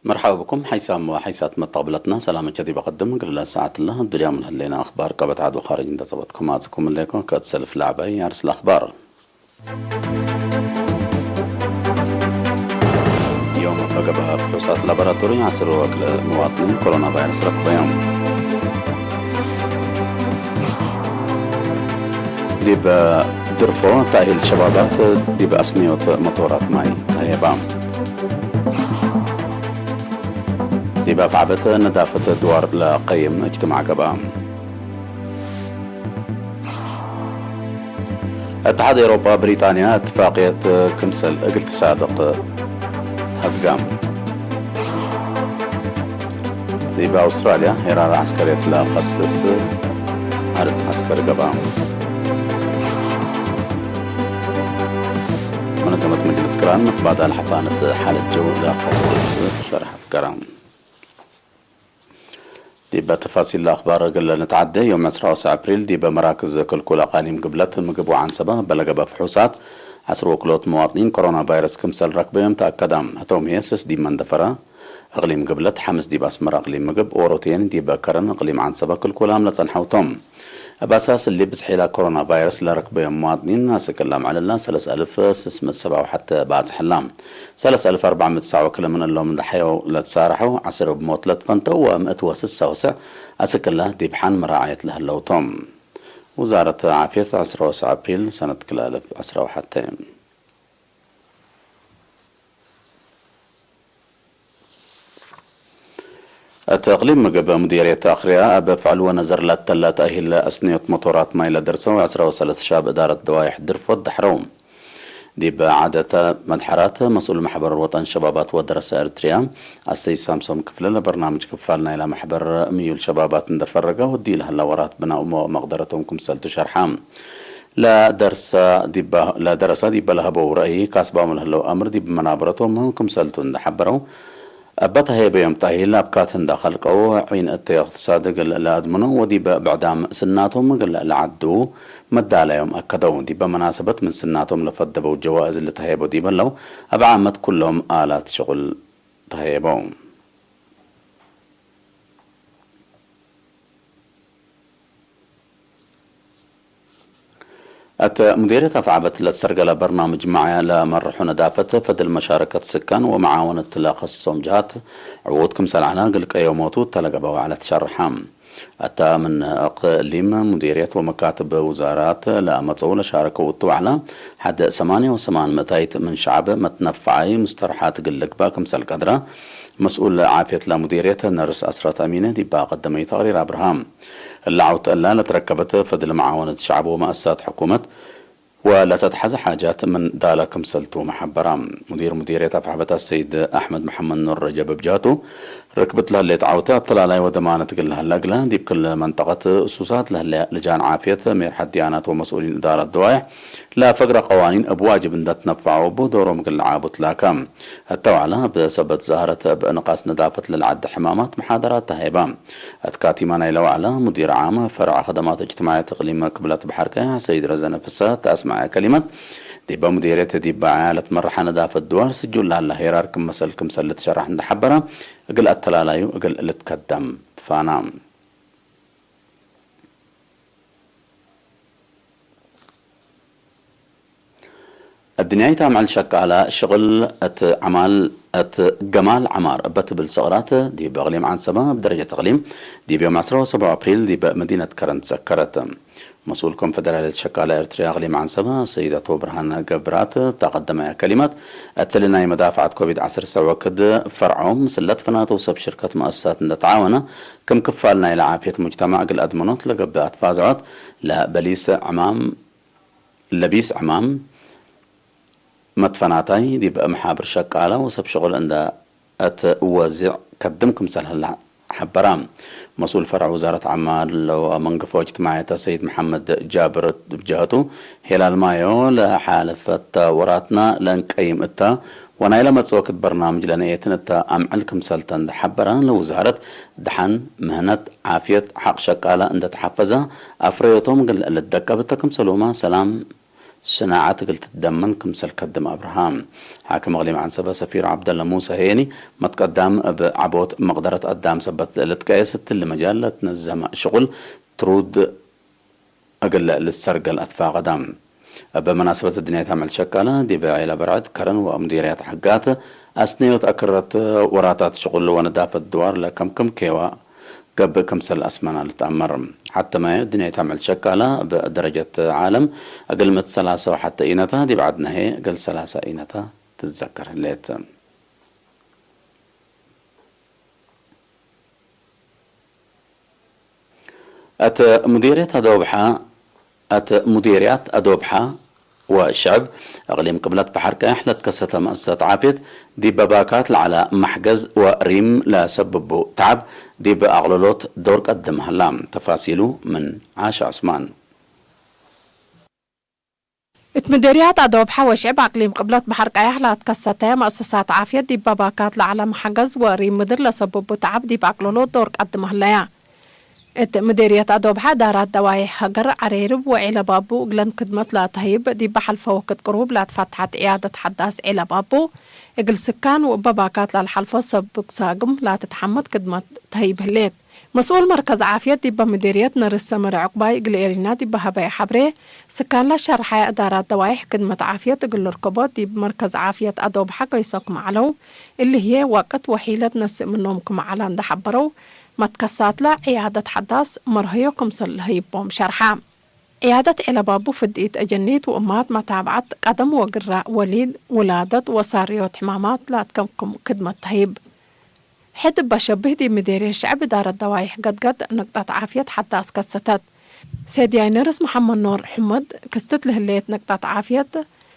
مرحبا بكم حيسام وحيسات مطابلتنا سلام جدي بقدم قبل ساعة الله الدنيا من هلينا أخبار قبت عاد وخارج عند طبتكم عازكم الليكم كتسلف لعبة يارس الأخبار يوم بقبها فحوصات لابراتوري عسر وكل مواطنين كورونا فيروس ركب يوم ديب درفو تأهيل شبابات ديب أسنيوت مطورات ماي تهيبام ديبا فعبت نظافة دوار لقيم اجتماع قبام اتحاد اوروبا بريطانيا اتفاقية كمسل قلت صادق هدقام ديبا استراليا هرارة عسكرية لا خصص عرض عسكر قبام منظمة مجلس كران بعد الحفانة حالة جو لا خصص شرح فكرام ديبا تفاصيل الأخبار قل نتعدى يوم 10 أبريل ديبا مراكز كل أقاليم قبلت مقبو عن سبا بلغ بفحوصات عسر وكلوت مواطنين كورونا فيروس كمسل ركبهم تأكدام هتوم هيسس ديب من دفرة أقليم قبلت حمس ديبا اسمر أقليم مقب وروتين ديبا كرن أقليم عن سبا كل عملة حوتهم بأساس اللي بسحيلا كورونا فيروس لركبهم مواطنين ناس كلام على الله 3607 وحتى بعد حلام 3409 كل من اللهم دحيو لتسارحوا عسر بموت لتفنتوا و106 أسك الله ديبحان مراعية له اللوتوم وزارة عافية 10 أبريل سنة كلالف 10 وحتى التقليم مقب مديرية أخرية بفعل ونزر لا تأهيل أسنية موتورات مايلة درسو 10 شاب إدارة دوايح درفو الدحروم دي بعادة مدحرات مسؤول محبر الوطن شبابات ودراسة إرتريا السيد سامسون كفلة برنامج كفالنا إلى محبر ميول شبابات ندفرقة ودي لها اللورات بناء مقدرتهم كمسلت شرحام لا درس ديبا لها بورأي كاسبا من هلو أمر ديب منابرتهم كمسلتو ندحبرو أبطها هي بيوم تأهيل أبكات داخل قو عين أتي اقتصاد قل الأدمنو ودي بعدام سناتهم قل العدو مدى يوم أكدو دي بمناسبة من سناتهم لفدبوا الجوائز اللي تهيبوا دي بلو أبعامت كلهم آلات شغل تهيبوا مديرية أفعبت للسرقلة برنامج معي لمرح ندافة فد المشاركة السكان ومعاونة تلاقصهم جهات عود كمسال عناقل كيوموتو تلقبوا على تشرحام أتى من أقليم مديرية ومكاتب وزارات لأمتصول شاركوا وطوعلا حد 88 متايت من شعب متنفعي مسترحات قلق باكمسال قدرة مسؤول عافية لمديرية نرس أسرة أمينة دي قدمي تقرير أبراهام اللعوت ألا لتركبت فضل معاونة الشعب ومؤسسات حكومة ولا تتحز حاجات من دالكم سلتو محبرام مديرية أفعبتها السيد أحمد محمد نور رجب بجاتو ركبت لها اللي تعوتها ابطلع لها ودمانة لها اللقلة دي بكل منطقة أسوسات لها لجان عافية مير حد ديانات ومسؤولين إدارة الدوائح لا فقرة قوانين أبواجب ان تنفعوا بدورهم كل عابط لاكم التوعلة بسبب زهرة بنقاس نظافة للعد حمامات محاضرات تهيبام أتكاتي مانا لوعلة مدير عام فرع خدمات اجتماعية تقليم قبلة بحركة سيد رزا نفسها تسمع كلمة ديبا مديرية ديبا عالة مرحة نظافة الدوار سجل لها هيرار كمسل تشرح ندحبرة اقل التلالايو اقل اللي تقدم فانام الدنيا تعمل شك على شغل عمل جمال عمار بت بالصغرات دي بغليم عن سبا بدرجة تغليم دي بيوم 10 أبريل دي بمدينة كرنت سكرت مسؤول كونفدرالية شك على إرتريا غليم عن سبا سيدة برهان جبرات تقدم كلمات التلنا مدافعة كوفيد 10 وكد فرعهم سلت فنات وسب شركة مؤسسات نتعاون كم كفالنا إلى عافية مجتمع قل أدمنوت لقبات فازعات لا بليس عمام لبيس عمام مدفناتي دي بقى محابر شقالة وسب شغل عند أتوزع قدمكم سهل حبرام مسؤول فرع وزارة عمال ومنقفة اجتماعية سيد محمد جابر بجهته هلال مايو لحالفة وراتنا لنقيم اتا وانا لما تسوكت برنامج لنيتن اتا امعلكم سلطان حبران لوزارة دحن مهنة عافية حق شقالة عند تحفظها افريتهم قل الدكة بتكم سلوما سلام صناعة قلت الدمن كمسل قدم أبراهام حاكم أغليم عن سبا سفير عبد الله موسى هيني ما تقدم بعبوت مقدرة قدام سبت لتكايسة المجال تنزم شغل ترود أقل للسرقة الأطفاء قدام بمناسبة الدنيا تعمل شكالة دي بعيلة برعد كرن ومديريات حقات أسنيوت أكرت وراتات شغل وندافة الدوار لكم كيوا قبل كمسل أسمنا لتأمر حتى ما الدنيا تعمل شكالة بدرجة عالم أقل من 3 وحتى إينتا دي بعدنا هي أقل 3 إينتا تتذكر الليت مديريات أدوبحة والشعب أغليم قبلت بحر كاحلة كسة مؤسسة عابد دي بباكات على محجز وريم لا سببوا تعب دي بأغلولوت دور قدم هلام تفاصيله من عاش عثمان مديريات أدوبحة وشعب أقليم قبلت بحر كاحلة كسة مؤسسات عافية دي بباكات على محجز وريم مدر لا سببوا تعب دي بأغلولوت دور قدم هلام مديرية أدوبحة دارات دوايح هجر عريرب وإلى بابو قلن خدمت لا تهيب دي بحل فوقت قروب لا تفتحت إعادة حداث إلى بابو إقل سكان وباباكات للحلفة سبق ساقم لا تتحمد خدمت تهيب هليت مسؤول مركز عافية دي بمديرية نرسة مرعقباي إقل إيرينا دي بهباي حبري سكان لا شرحة دارات دوايح خدمة عافية إقل ركبات دي بمركز عافية أدوبحة قيساكم علو اللي هي وقت وحيلة نسق منهم على حبرو ما تكسات لا إعادة حداث مرهيكم سلهيبهم شرحة إعادة إلى بابو فديت أجنيت وأمات ما تابعت قدم وقراء وليد ولادة وصاريوت حمامات لا تكمكم خدمة تهيب حد بشبه دي مديرية الشعب دار الدوايح قد نقطة عافية حداث كستات سيدي نرس محمد نور حمد كستت لهليت نقطة عافية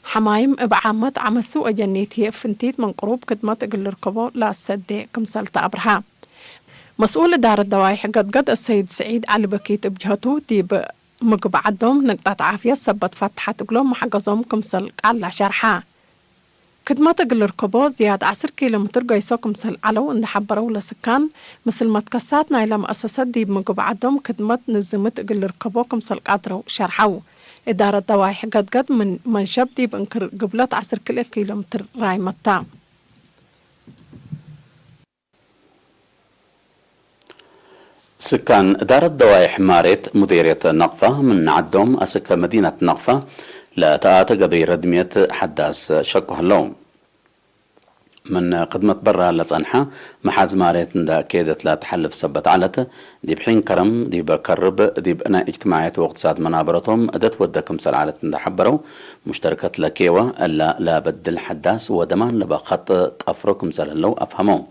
حمايم بعامة عمسو أجنيت هي فنتيت من قروب خدمة إقل ركبو لا السدي كمسلت أبرها مسؤول دار الدوايح قد السيد سعيد علي بكيت بجهته دي بمقبعدهم نقطة عافية سبت فتحة قلوم محقزهم كمسل على شرحة خدمة قل ركبو زيادة 10 كيلومتر قيسو كمسل علو ان حبروا لسكان مثل ما تكساتنا إلى مؤسسات دي بمقبعدهم خدمة نزمت قل ركبو كمسل قادروا شرحو إدارة الدوايح قد من منشب دي بانكر قبلت 10 كيلومتر راي متام سكان دار الدوايح مارت مديرية نقفة من عدهم أسك مدينة نقفة لا تآت قبي ردمية حداث شكو هلوم من خدمة برا لتصنحة محاز مارت دا كيدت لا تحلف سبت علت دي بحين كرم دي بكرب دي بأنا اجتماعات واقتصاد منابرتهم أدت ودكم سلعلت دا حبرو مشتركة لكيوة ألا لا بدل حداث ودمان لبقت أفركم سلهلو أفهمو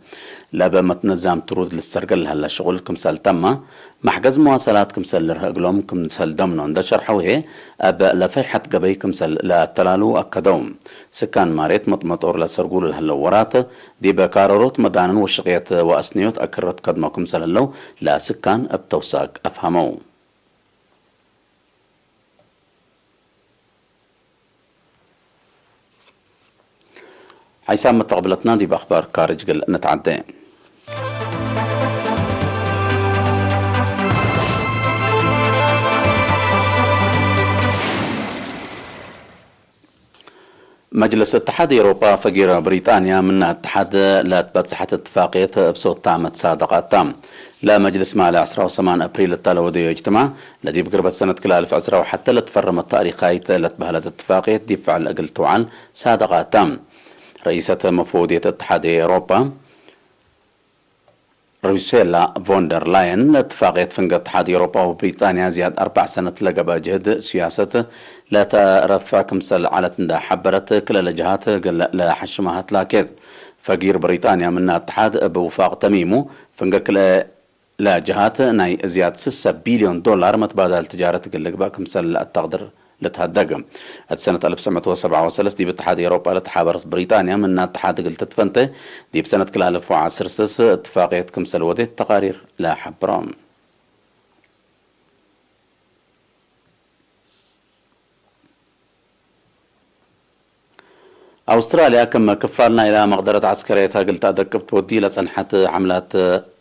لا بمتنظم ترود للسرقل هلا شغل كمسال تما محجز مواصلات كمسال لرهقلهم كمسال دمنون ده شرحوه أب لفيحة قبي كمسال لا تلالو أكدوم سكان ماريت مطمطور لسرقول الهلا ورات دي بكاروت مدانن وشقيت وأسنيوت أكرت قدما كمسال اللو لا سكان بتوساق أفهمو حيث متقبلتنا دي بأخبار كارج قل نتعدي مجلس اتحاد أوروبا فقير بريطانيا من اتحاد لا تبتحت اتفاقية بصوت تامة صادقات تام لا مجلس مال 10 أبريل التالي يجتمع الذي بقربة سنة كلا 1010 وحتى لتفرم التاريخية لتبهلت اتفاقية دفع الأقل توعان صادقات تام رئيسة مفوضية اتحاد أوروبا روسيلا فوندر لاين اتفاقية فنق اتحاد أوروبا وبريطانيا زياد 4 سنة لقبا جهد سياسة لا ترفع كمسل على تندا حبرت كل الجهات قل لا حشمهات لاكد فقير بريطانيا من اتحاد بوفاق تميمو فنق كل لا جهات ناي زياد 6 بليون دولار متبادل تجارة قل لقبا كمسل التقدر لتهدق سنة 1937 دي باتحاد أوروبا لتحابرت بريطانيا من اتحاد قلت تفنته دي بسنة كل 1010 اتفاقية كمسل ودي تقارير لا حبرام أستراليا كما كفالنا إلى مقدرة عسكرية قلت أدقب تودي لصنحة حملات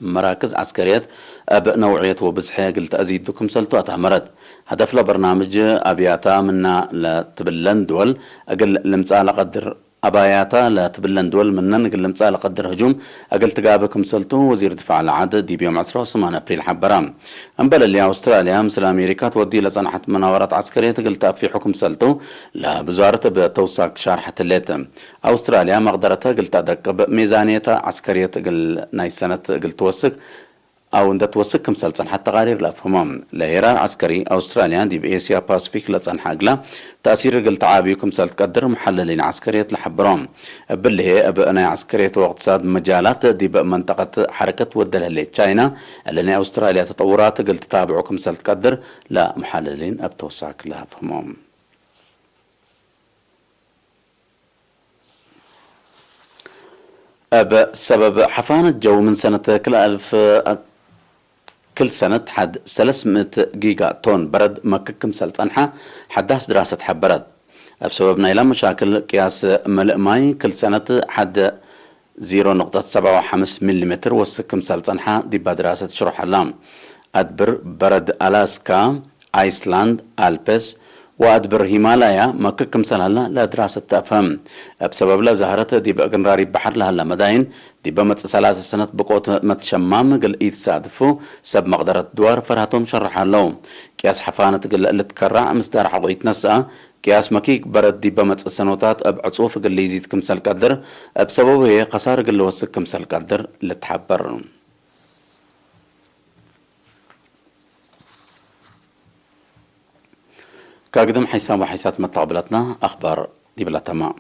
مراكز عسكرية بنوعية وبزحية قلت أزيدكم سلطة أتمرد هدف لبرنامج أبياتا منا لتبلن دول أقل لمسالة قدر أباياتا لتبلن دول منن أقل لمسالة قدر هجوم أقل تقابكم سلطة وزير دفاع العادة دي بيوم 10 أبريل حبرام أنبل اللي أستراليا مثل أمريكا تودي لصنحة مناورات عسكرية قلت في حكم سلطة لبزارة بتوساق شارحة الليتم أستراليا مقدرتها قلت أدق ميزانية عسكرية قل ناي سنة قلت توسق أو أنت توسق كمسلسل حتى غير لفهمهم لهيران عسكري أستراليا دي بإيسيا باسفيك لتصن حاجلا تأثير قلت عابي كمسلت قدر محللين عسكرية لحبرام باللي هي بأنا عسكرية واقتصاد مجالات دي بمنطقة حركة ودلها اللي تشاينا اللي أستراليا تطورات قلت تابعوا كمسلت قدر لا محللين أبتوساك لفهمهم. بسبب حفان الجو من سنة كل سنة حد 300 جيجا تون برد مككم سلطنحة حداس دراسة حبرد بسبب نيلا مشاكل قياس ملء ماي كل سنة حد 0.75 ملم وسكم سلطنحة دي دراسة شرح اللام أدبر برد ألاسكا أيسلاند ألبس وأدبر هيمالايا مككم سلالة لا دراسة تفهم بسبب لا زهرت دي بقنراري بحر لها مداين دي بمت 3 سنة بقوت متشمام قل إيد سادفو سب مقدرة دوار فرهتهم شرح اللوم كياس حفانة قل اللي تكرع مصدر حضويت نسأ كياس مكيك برد دي بمت سنوتات أبعصوف قل يزيد كمسال قدر بسبب هي قصار قل وسك كمسال قدر اللي تحبر كاقدم حيسان وحيسات متقبلتنا أخبار دي بلا تمام